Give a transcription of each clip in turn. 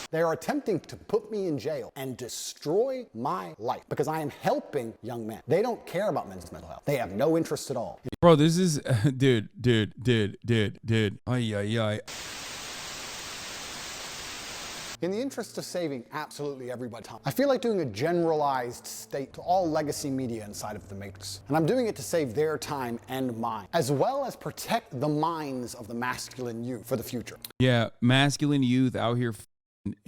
They are attempting to put me in jail and destroy my life because I am helping young men. They don't care about men's mental health. They have no interest at all. Bro, this is, dude. Ay, ay, ay. In the interest of saving absolutely everybody's time, I feel like doing a generalized state to all legacy media inside of the Matrix. And I'm doing it to save their time and mine, as well as protect the minds of the masculine youth for the future. Yeah, masculine youth out here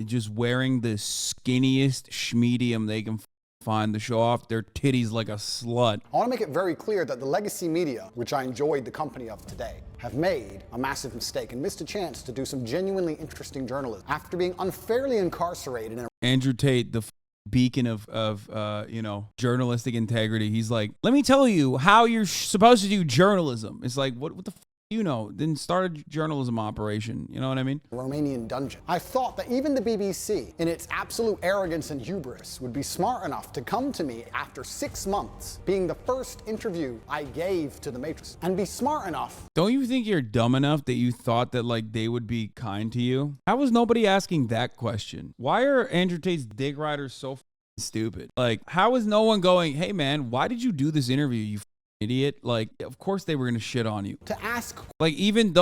just wearing the skinniest schmedium they can find to show off their titties like a slut. I want to make it very clear that the legacy media, which I enjoyed the company of today, have made a massive mistake and missed a chance to do some genuinely interesting journalism after being unfairly incarcerated in a Andrew Tate, the beacon of you know, journalistic integrity. He's like, let me tell you how you're supposed to do journalism. It's like, what the you know, then start a journalism operation. You know what I mean? Romanian dungeon. I thought that even the BBC, in its absolute arrogance and hubris, would be smart enough to come to me after 6 months, being the first interview I gave to the Matrix, and be smart enough. Don't you think you're dumb enough that you thought that like they would be kind to you? How was nobody asking that question? Why are Andrew Tate's dick riders so stupid? Like, how is no one going, hey man, why did you do this interview, you idiot? Like, of course they were gonna shit on you. To ask, like, even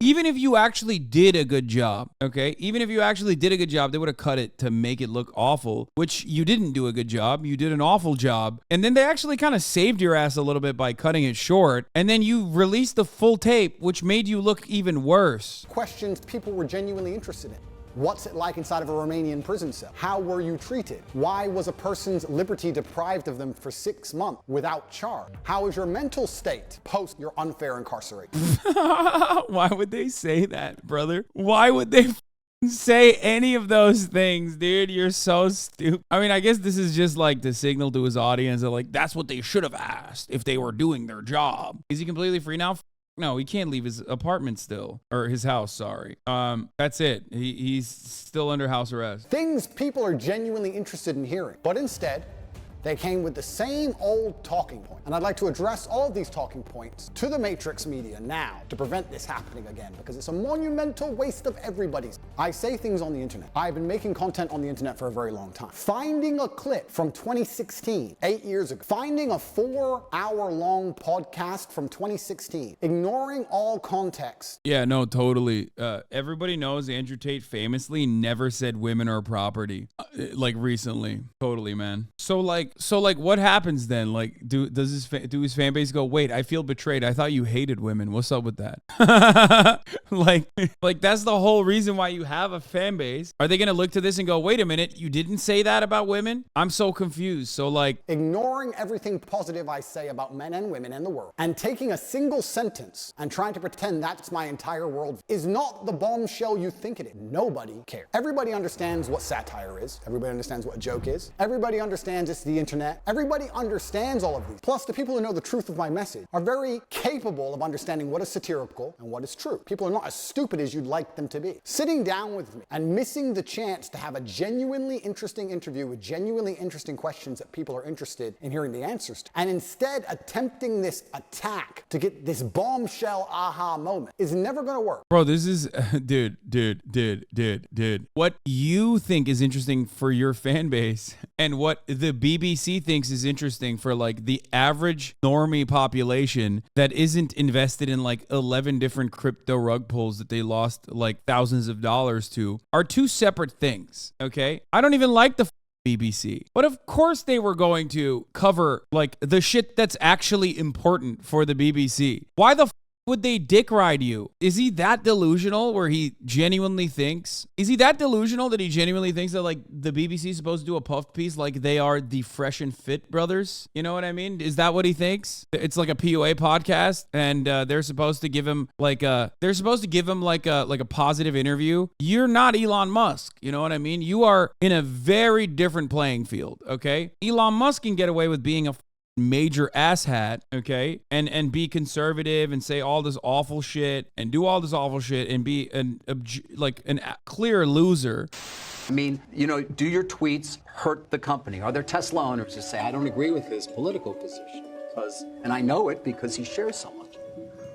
if you actually did a good job, okay? Even if you actually did a good job, they would have cut it to make it look awful, which you didn't do a good job. You did an awful job. And then they actually kind of saved your ass a little bit by cutting it short. And then you released the full tape, which made you look even worse. Questions people were genuinely interested in. What's it like inside of a Romanian prison cell? How were you treated? Why was a person's liberty deprived of them for 6 months without charge? How is your mental state post your unfair incarceration? Why would they say that, brother? Why would they say any of those things, dude? You're so stupid. I mean, I guess this is just like the signal to his audience that like, that's what they should have asked if they were doing their job. Is he completely free now? No, he can't leave his apartment still, or his house, sorry. That's it. He's still under house arrest. Things people are genuinely interested in hearing, but instead, they came with the same old talking point. And I'd like to address all of these talking points to the Matrix media now to prevent this happening again, because it's a monumental waste of everybody's. I say things on the internet. I've been making content on the internet for a very long time. Finding a clip from 2016, 8 years ago, finding a 4-hour-long podcast from 2016, ignoring all context. Yeah, no, totally. Everybody knows Andrew Tate famously never said women are property, like recently. Totally, man. So like what happens then? Like, do his fan base go, wait, I feel betrayed. I thought you hated women. What's up with that? like that's the whole reason why you have a fan base. Are they going to look to this and go, wait a minute, you didn't say that about women? I'm so confused. So like, ignoring everything positive I say about men and women and the world, and taking a single sentence and trying to pretend that's my entire world is not the bombshell you think it is. Nobody cares. Everybody understands what satire is. Everybody understands what a joke is. Everybody understands it's the internet. Everybody understands all of these. Plus, the people who know the truth of my message are very capable of understanding what is satirical and what is true. People are not as stupid as you'd like them to be. Sitting down with me and missing the chance to have a genuinely interesting interview with genuinely interesting questions that people are interested in hearing the answers to, and instead attempting this attack to get this bombshell aha moment is never going to work. Bro, this is, dude. What you think is interesting for your fan base and what the BBC thinks is interesting for like the average normie population that isn't invested in like 11 different crypto rug pulls that they lost like thousands of dollars to are two separate things, okay? I don't even like the BBC, but of course they were going to cover like the shit that's actually important for the BBC. Why the would they dick ride you? Is he that delusional where he genuinely thinks? Is he that delusional that he genuinely thinks that like the BBC is supposed to do a puff piece like they are the Fresh and Fit brothers? You know what I mean? Is that what he thinks? It's like a POA podcast and they're supposed to give him like a positive interview. You're not Elon Musk. You know what I mean? You are in a very different playing field, okay? Elon Musk can get away with being a major asshat, okay, and be conservative and say all this awful shit and do all this awful shit and be a clear loser. I mean, you know, do your tweets hurt the company? Are there Tesla owners who say, I don't agree with his political position, and I know it because he shares so much?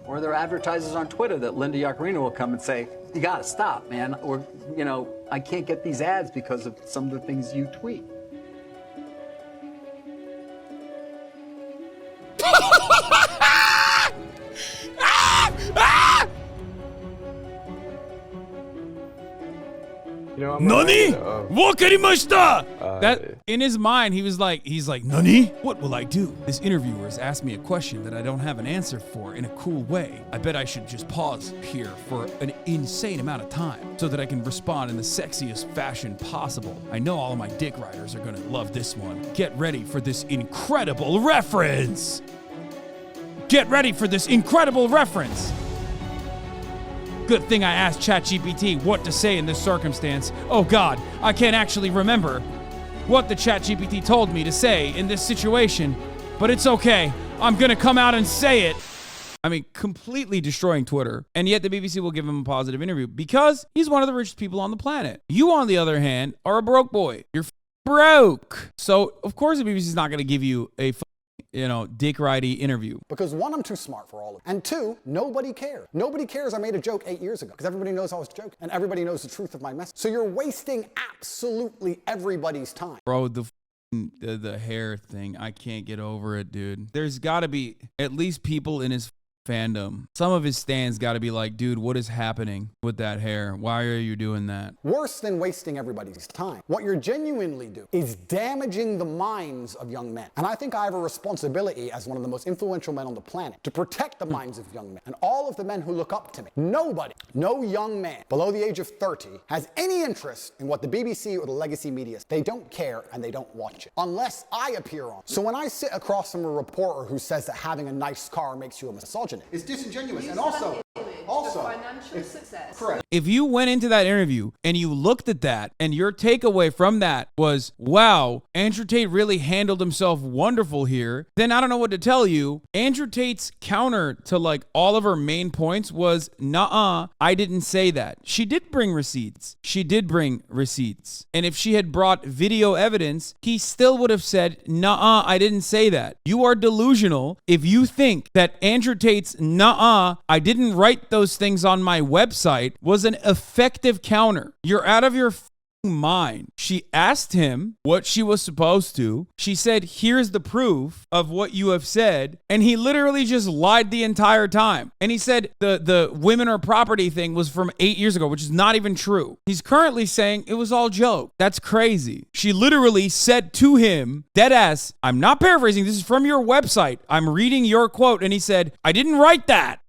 Or there are advertisers on Twitter that Linda Yaccarino will come and say, you gotta stop, man. Or, I can't get these ads because of some of the things you tweet. Nani? Wakarimashita! That in his mind, he's like, Nani? What will I do? This interviewer has asked me a question that I don't have an answer for in a cool way. I bet I should just pause here for an insane amount of time so that I can respond in the sexiest fashion possible. I know all of my dick riders are gonna love this one. Get ready for this incredible reference! Get ready for this incredible reference! Good thing I asked ChatGPT what to say in this circumstance. Oh God, I can't actually remember what the ChatGPT told me to say in this situation, but it's okay. I'm gonna come out and say it. I mean, completely destroying Twitter, and yet the BBC will give him a positive interview because he's one of the richest people on the planet. You, on the other hand, are a broke boy. You're broke. So, of course, the BBC's not gonna give you a dick ridey interview. Because one, I'm too smart for all of it. And two, nobody cares. Nobody cares I made a joke 8 years ago because everybody knows I was joking and everybody knows the truth of my message. So you're wasting absolutely everybody's time. Bro, the hair thing, I can't get over it, dude. There's gotta be at least people in his fandom. Some of his stans gotta be like, dude, what is happening with that hair? Why are you doing that? Worse than wasting everybody's time. What you're genuinely doing is damaging the minds of young men. And I think I have a responsibility as one of the most influential men on the planet to protect the minds of young men and all of the men who look up to me. Nobody, no young man below the age of 30 has any interest in what the BBC or the legacy media. They don't care and they don't watch it unless I appear on. So when I sit across from a reporter who says that having a nice car makes you a misogynist, it's disingenuous. And also financial success. Correct. If you went into that interview and you looked at that and your takeaway from that was, wow, Andrew Tate really handled himself wonderful here, then I don't know what to tell you. Andrew Tate's counter to like all of her main points was, nuh-uh, I didn't say that. She did bring receipts. And if she had brought video evidence, he still would have said, nuh-uh, I didn't say that. You are delusional if you think that Andrew Tate's nuh-uh, I didn't write those things on my website was an effective counter. You're out of your mind. She asked him what she was supposed to. She said, here's the proof of what you have said. And he literally just lied the entire time. And he said the women or property thing was from 8 years ago, which is not even true. He's currently saying it was all joke. That's crazy. She literally said to him, deadass, I'm not paraphrasing. This is from your website. I'm reading your quote. And he said, I didn't write that.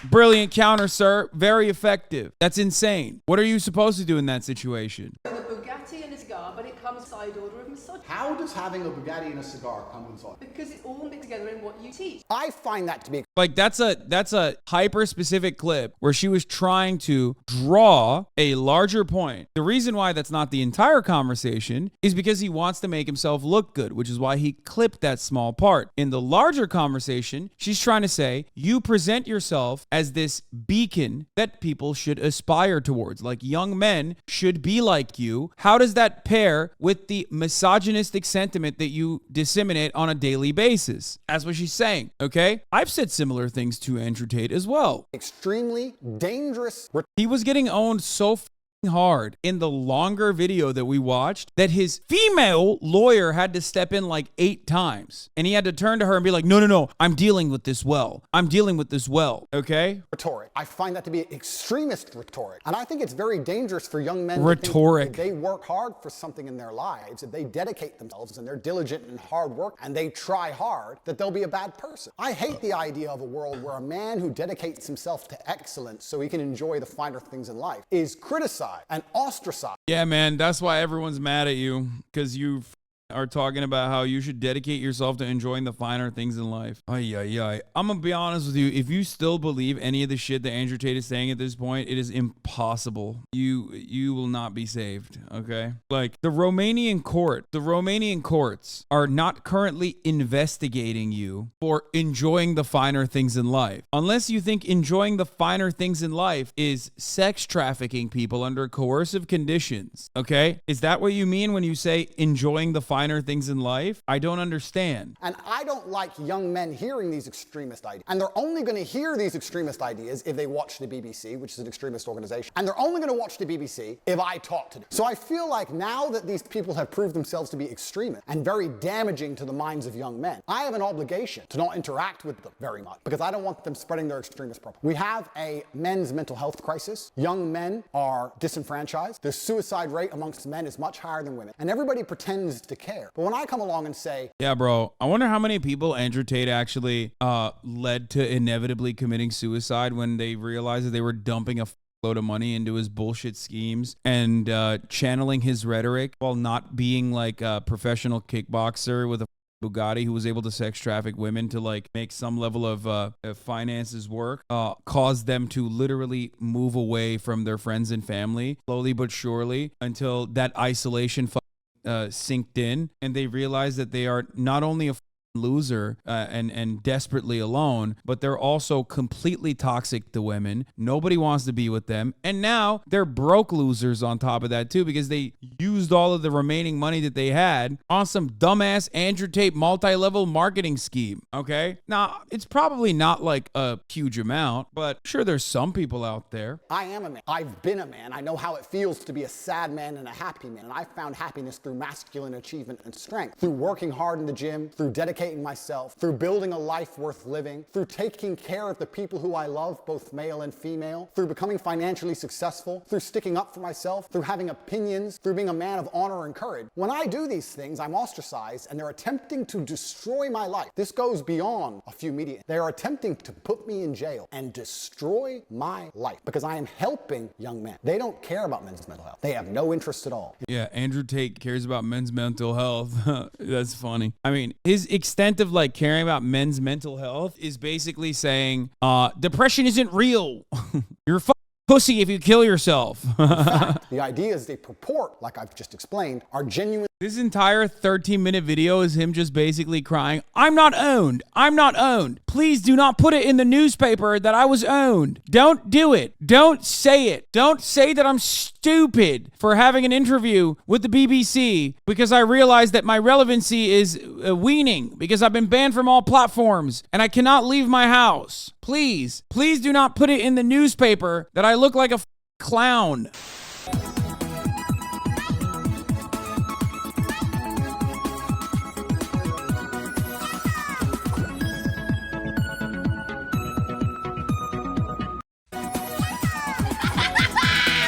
Brilliant counter, sir. Very effective. That's insane. What are you supposed to do in that situation? The Bugatti and a cigar, but it comes side order of misogyny. How does having a Bugatti and a cigar come inside? Because it's all mixed together in what you teach. I find that to be Like that's a hyper specific clip where she was trying to draw a larger point. The reason why that's not the entire conversation is because he wants to make himself look good, which is why he clipped that small part. In the larger conversation, she's trying to say, you present yourself as this beacon that people should aspire towards. Like young men should be like you. How does that pair with the misogynistic sentiment that you disseminate on a daily basis? That's what she's saying, okay? I've said similar things to Andrew Tate as well. extremely dangerous. He was getting owned so hard in the longer video that we watched that his female lawyer had to step in like 8 times. And he had to turn to her and be like, no, I'm dealing with this well. Okay? Rhetoric. I find that to be extremist rhetoric. And I think it's very dangerous for young men Rhetoric. to think if they work hard for something in their lives, if they dedicate themselves and they're diligent and hard work and they try hard, that they'll be a bad person. I hate the idea of a world where a man who dedicates himself to excellence so he can enjoy the finer things in life is criticized and ostracized. Yeah, man, that's why everyone's mad at you, because you are talking about how you should dedicate yourself to enjoying the finer things in life. I'm gonna be honest with you. If you still believe any of the shit that Andrew Tate is saying at this point, it is impossible. You will not be saved, okay? Like the Romanian courts are not currently investigating you for enjoying the finer things in life. Unless you think enjoying the finer things in life is sex trafficking people under coercive conditions, okay? Is that what you mean when you say enjoying the finer finer things in life, I don't understand. And I don't like young men hearing these extremist ideas. And they're only going to hear these extremist ideas if they watch the BBC, which is an extremist organization. And they're only going to watch the BBC if I talk to them. So I feel like now that these people have proved themselves to be extremist and very damaging to the minds of young men, I have an obligation to not interact with them very much because I don't want them spreading their extremist propaganda. We have a men's mental health crisis. Young men are disenfranchised. The suicide rate amongst men is much higher than women. And everybody pretends to care. But when I come along and say, yeah, bro, I wonder how many people Andrew Tate actually led to inevitably committing suicide when they realized that they were dumping a load of money into his bullshit schemes and channeling his rhetoric while not being like a professional kickboxer with a Bugatti who was able to sex traffic women to like make some level of finances work, caused them to literally move away from their friends and family slowly but surely until that isolation sinked in and they realized that they are not only a loser and desperately alone, but they're also completely toxic to women. Nobody wants to be with them. And now they're broke losers on top of that too, because they used all of the remaining money that they had on some dumbass Andrew Tate multi-level marketing scheme. Okay. Now it's probably not like a huge amount, but sure there's some people out there. I am a man. I've been a man. I know how it feels to be a sad man and a happy man. And I found happiness through masculine achievement and strength, through working hard in the gym, through dedicating myself, through building a life worth living, through taking care of the people who I love, both male and female, through becoming financially successful, through sticking up for myself, through having opinions, through being a man of honor and courage. When I do these things, I'm ostracized and they're attempting to destroy my life. This goes beyond a few media. They are attempting to put me in jail and destroy my life because I am helping young men. They don't care about men's mental health. They have no interest at all. Yeah, Andrew Tate cares about men's mental health. That's funny. I mean, his extent of like caring about men's mental health is basically saying depression isn't real. You're a pussy if you kill yourself. In fact, the ideas they purport, like I've just explained, are genuine. This entire 13-minute video is him just basically crying, I'm not owned. I'm not owned. Please do not put it in the newspaper that I was owned. Don't do it. Don't say it. Don't say that I'm stupid for having an interview with the BBC because I realized that my relevancy is waning because I've been banned from all platforms and I cannot leave my house. Please do not put it in the newspaper that I look like a clown.